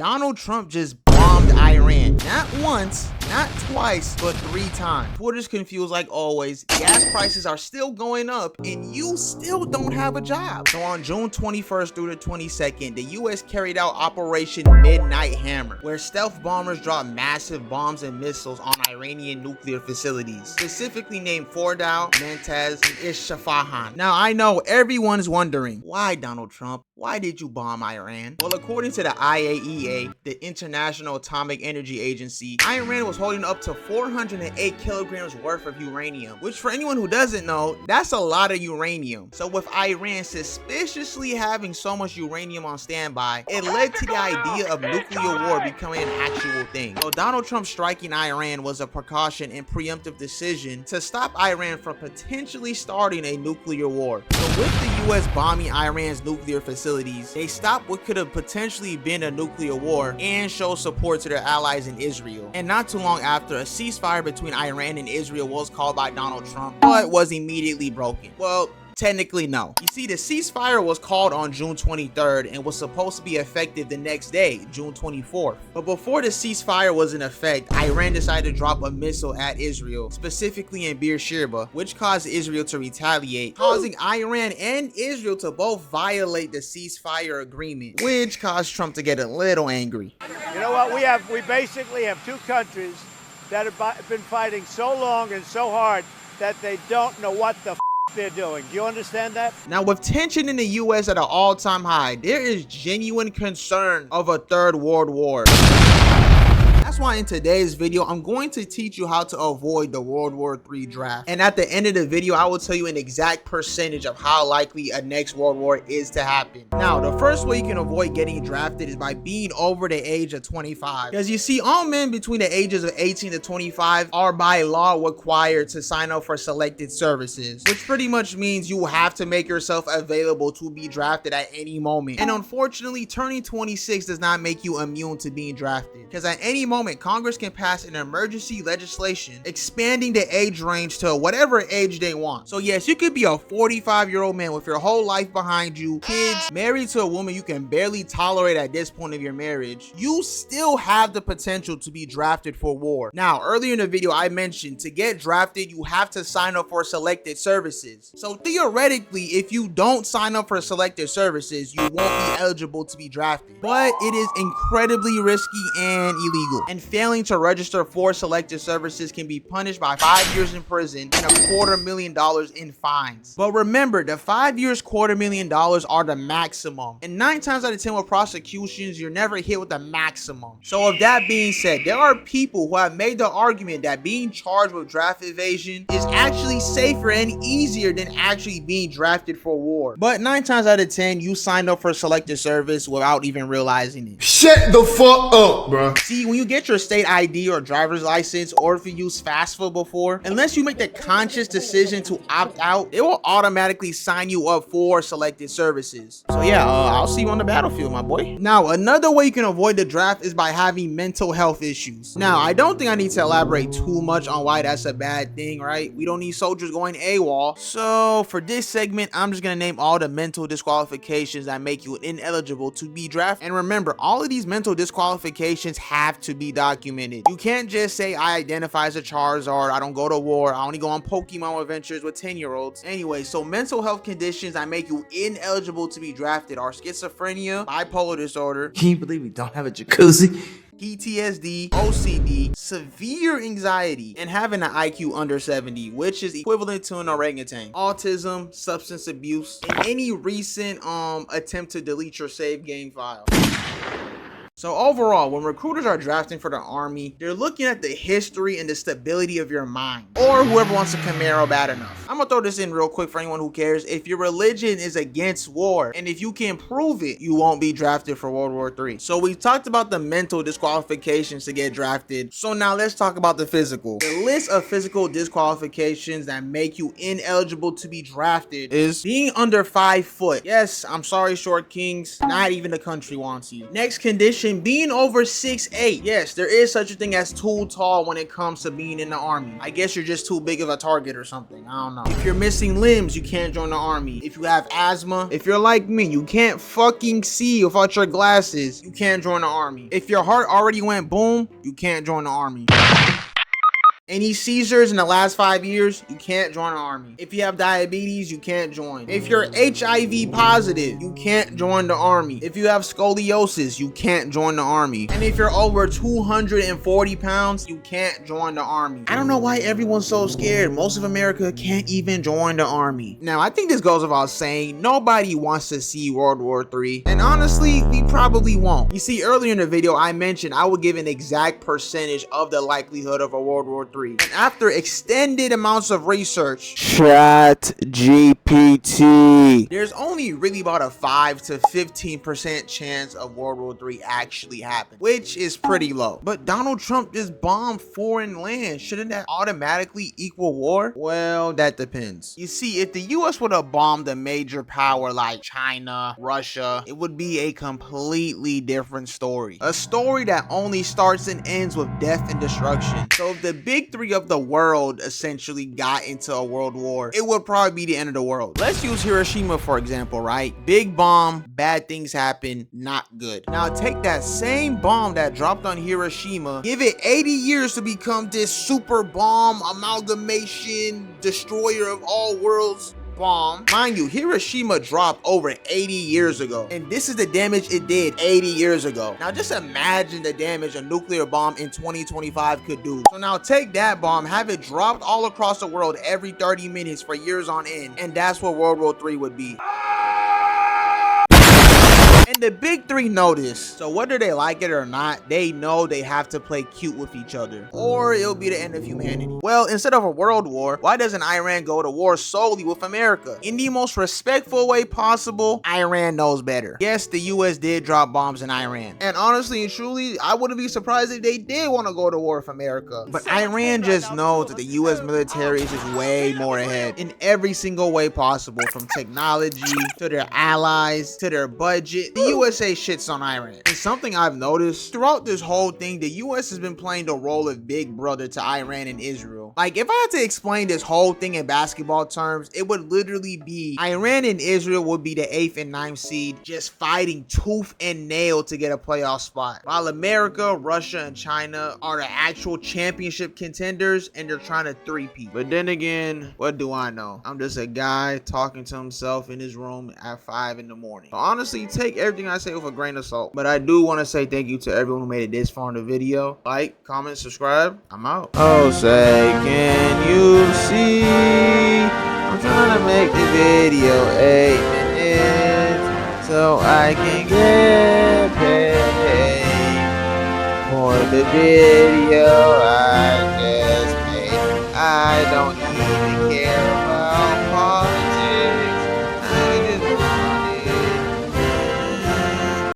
Donald Trump just bombed Iran. Not once, not twice, but 3 times. Twitter's confused like always. Gas prices are still going up and you still don't have a job. So on June 21st through the 22nd, the US carried out Operation Midnight Hammer, where stealth bombers dropped massive bombs and missiles on Iranian nuclear facilities, specifically named Fordow, Mantaz, and Isfahan. Now I know everyone's wondering, why Donald Trump? Why did you bomb Iran? Well, according to the IAEA, the International Atomic Energy Agency, Iran was holding up to 408 kilograms worth of uranium, which for anyone who doesn't know, that's a lot of uranium. So with Iran suspiciously having so much uranium on standby, it led to the idea of nuclear war becoming an actual thing. So Donald Trump striking Iran was a precaution and preemptive decision to stop Iran from potentially starting a nuclear war. So with the US bombing Iran's nuclear facilities, they stopped what could have potentially been a nuclear war and showed support to their allies in Israel. And not too long after, a ceasefire between Iran and Israel was called by Donald Trump, but was immediately broken. Well, technically no. You see, the ceasefire was called on June 23rd and was supposed to be effective the next day, June 24th. But before the ceasefire was in effect, Iran decided to drop a missile at Israel, specifically in Beersheba, which caused Israel to retaliate, causing Iran and Israel to both violate the ceasefire agreement, which caused Trump to get a little angry. You know what? We basically have 2 countries that have been fighting so long and so hard that they don't know what the they're doing. Do you understand that? Now, with tension in the US at an all-time high, there is genuine concern of a 3rd World War. That's why in today's video, I'm going to teach you how to avoid the World War III draft. And at the end of the video, I will tell you an exact percentage of how likely a next World War is to happen. Now, the first way you can avoid getting drafted is by being over the age of 25. Because you see, all men between the ages of 18 to 25 are by law required to sign up for selected services, which pretty much means you have to make yourself available to be drafted at any moment. And unfortunately, turning 26 does not make you immune to being drafted, because at any moment, Congress can pass an emergency legislation expanding the age range to whatever age they want. So yes, you could be a 45-year-old man with your whole life behind you, kids, married to a woman you can barely tolerate at this point of your marriage. You still have the potential to be drafted for war. Now, earlier in the video, I mentioned to get drafted, you have to sign up for selected services. So theoretically, if you don't sign up for selected services, you won't be eligible to be drafted. But it is incredibly risky and illegal. And failing to register for selected services can be punished by 5 years in prison and $250,000 in fines. But remember, the 5 years, $250,000 are the maximum. And 9 times out of 10 with prosecutions, you're never hit with the maximum. So with that being said, there are people who have made the argument that being charged with draft evasion is actually safer and easier than actually being drafted for war. But 9 times out of 10, you signed up for a selected service without even realizing it. Shut the fuck up, bro. See, when you get your state ID or driver's license, or if you use FAFSA before, unless you make the conscious decision to opt out, it will automatically sign you up for selected services. So yeah, I'll see you on the battlefield, my boy. Now, another way you can avoid the draft is by having mental health issues. Now, I don't think I need to elaborate too much on why that's a bad thing, right? We don't need soldiers going AWOL. So for this segment, I'm just gonna name all the mental disqualifications that make you ineligible to be drafted. And remember, all of these mental disqualifications have to be documented. You can't just say I identify as a Charizard, I don't go to war, I only go on Pokemon adventures with 10-year-olds. Anyway, so mental health conditions that make you ineligible to be drafted are schizophrenia, bipolar disorder. Can you believe we don't have a jacuzzi? PTSD, OCD, severe anxiety, and having an IQ under 70, which is equivalent to an orangutan, autism, substance abuse, and any recent attempt to delete your save game file. So overall, when recruiters are drafting for the Army, they're looking at the history and the stability of your mind, or whoever wants a Camaro bad enough. I'm gonna throw this in real quick for anyone who cares. If your religion is against war, and if you can prove it, you won't be drafted for World War III. So we talked about the mental disqualifications to get drafted. So now let's talk about the physical. The list of physical disqualifications that make you ineligible to be drafted is being under 5 foot. Yes, I'm sorry, short kings, not even the country wants you. Next condition mention being over 6'8". Yes, there is such a thing as too tall when it comes to being in the army. I guess you're just too big of a target or something. I don't know. If you're missing limbs, you can't join the army. If you have asthma, if you're like me, you can't fucking see without your glasses, you can't join the army. If your heart already went boom, you can't join the army. Any seizures in the last 5 years, you can't join the army. If you have diabetes, you can't join. If you're HIV positive, you can't join the army. If you have scoliosis, you can't join the army. And if you're over 240 pounds, you can't join the army. I don't know why everyone's so scared. Most of America can't even join the army. Now, I think this goes without saying, nobody wants to see World War III. And honestly, we probably won't. You see, earlier in the video, I mentioned I would give an exact percentage of the likelihood of a World War III. And after extended amounts of research, ChatGPT. there's only really about a 5 to 15% chance of World War III actually happening, which is pretty low. But Donald Trump just bombed foreign lands. Shouldn't that automatically equal war? Well, that depends. You see, if the US would have bombed a major power like China, Russia, it would be a completely different story. A story that only starts and ends with death and destruction. So if the big three of the world essentially got into a world war, it would probably be the end of the world. Let's use Hiroshima for example, right? Big bomb, bad things happen, not good. Now take that same bomb that dropped on Hiroshima, give it 80 years to become this super bomb amalgamation destroyer of all worlds bomb. Mind you, Hiroshima dropped over 80 years ago, and this is the damage it did 80 years ago. Now just imagine the damage a nuclear bomb in 2025 could do. So now take that bomb, have it dropped all across the world every 30 minutes for years on end, and that's what World War III would be. And the big three know this, so whether they like it or not, they know they have to play cute with each other, or it'll be the end of humanity. Well, instead of a world war, why doesn't Iran go to war solely with America? In the most respectful way possible, Iran knows better. Yes, the US did drop bombs in Iran, and honestly and truly, I wouldn't be surprised if they did want to go to war with America. But Iran just knows that the US military is just way more ahead in every single way possible, from technology to their allies to their budget. The USA shits on Iran. And something I've noticed throughout this whole thing, the US has been playing the role of big brother to Iran and Israel. Like, if I had to explain this whole thing in basketball terms, it would literally be Iran and Israel would be the 8th and 9th seed, just fighting tooth and nail to get a playoff spot, while America, Russia, and China are the actual championship contenders, and they're trying to three-peat. But then again, what do I know? I'm just a guy talking to himself in his room at 5 in the morning. So honestly, take everything I say with a grain of salt. But I do want to say thank you to everyone who made it this far in the video. Like, comment, subscribe. I'm out. Oh, say, can you see? I'm trying to make the video 8 minutes so I can get paid for the video I just made. I don't